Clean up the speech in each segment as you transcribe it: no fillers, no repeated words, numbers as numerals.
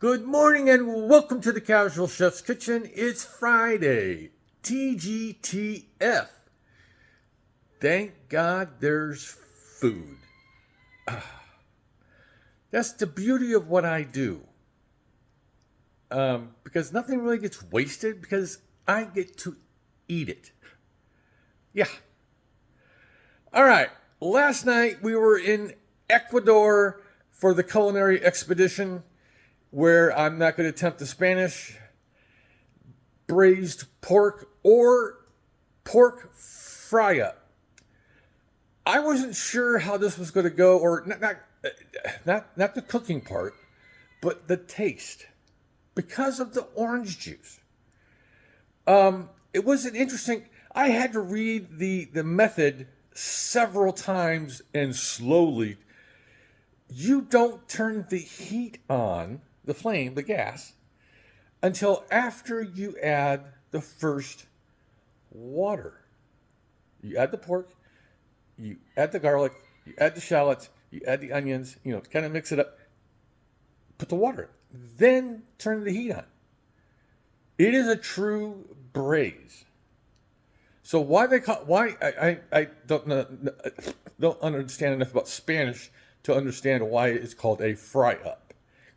Good morning and welcome to the Casual Chef's Kitchen. It's Friday. TGTF. Thank God there's food. That's the beauty of what I do. Because nothing really gets wasted because I get to eat it. Yeah. All right. Last night we were in Ecuador for the culinary expedition where I'm not going to attempt the Spanish braised pork or pork fry-up. I wasn't sure how this was going to go, or not the cooking part, but the taste, because of the orange juice. It was an interesting. I had to read the method several times and slowly. You don't turn the heat on, the flame, the gas, until after you add the first water. You add the pork, you add the garlic, you add the shallots, you add the onions, kind of mix it up, put the water in, then turn the heat on. It is a true braise. So why I don't understand enough about Spanish to understand why it's called a fry up,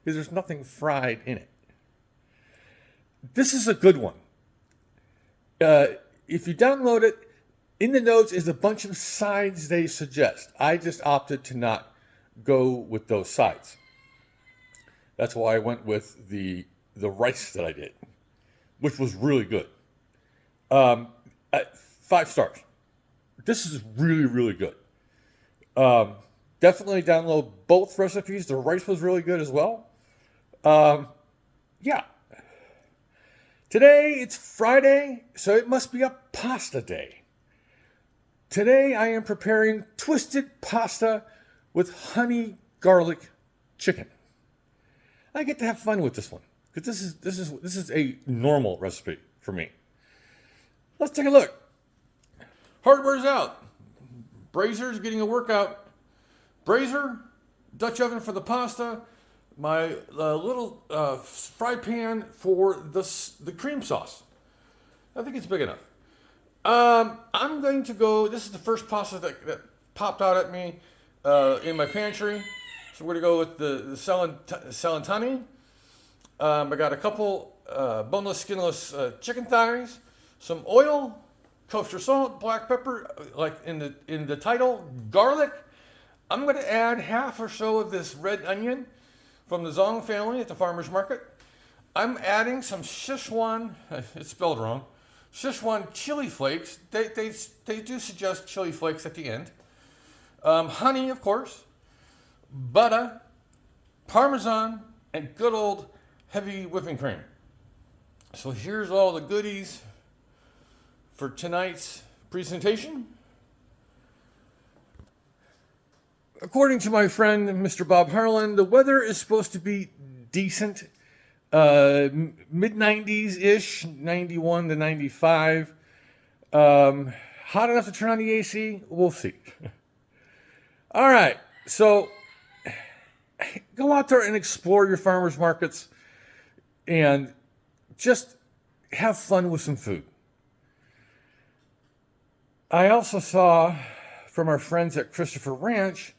because there's nothing fried in it. This is a good one. If you download it, in the notes is a bunch of sides they suggest. I just opted to not go with those sides. That's why I went with the rice that I did, which was really good. 5 stars. This is really, really good. Definitely download both recipes. The rice was really good as well. Yeah. Today it's Friday, so it must be a pasta day. Today I am preparing twisted pasta with honey garlic chicken. I get to have fun with this one because this is a normal recipe for me. Let's take a look. Hardware's out. Brazer's getting a workout. Brazier, Dutch oven for the pasta, my little fry pan for the cream sauce. I think it's big enough. I'm going to go, this is the first pasta that popped out at me in my pantry. So we're going to go with the Salentani. I got a couple boneless, skinless chicken thighs, some oil, kosher salt, black pepper, like in the title, garlic. I'm going to add half or so of this red onion from the Zong family at the farmer's market. I'm adding some Szechuan, it's spelled wrong, Szechuan chili flakes. They do suggest chili flakes at the end. Honey, of course, butter, Parmesan, and good old heavy whipping cream. So here's all the goodies for tonight's presentation. According to my friend, Mr. Bob Harlan, the weather is supposed to be decent, mid-90s-ish, 91 to 95. Hot enough to turn on the AC? We'll see. All right, so go out there and explore your farmers markets and just have fun with some food. I also saw from our friends at Christopher Ranch,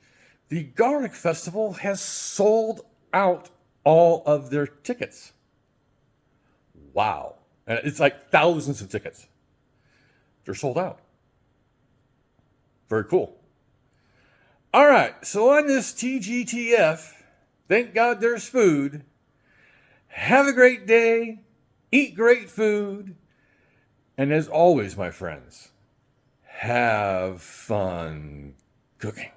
the Garlic Festival has sold out all of their tickets. Wow. And it's like thousands of tickets. They're sold out. Very cool. All right. So on this TGTF, thank God there's food. Have a great day. Eat great food. And as always, my friends, have fun cooking.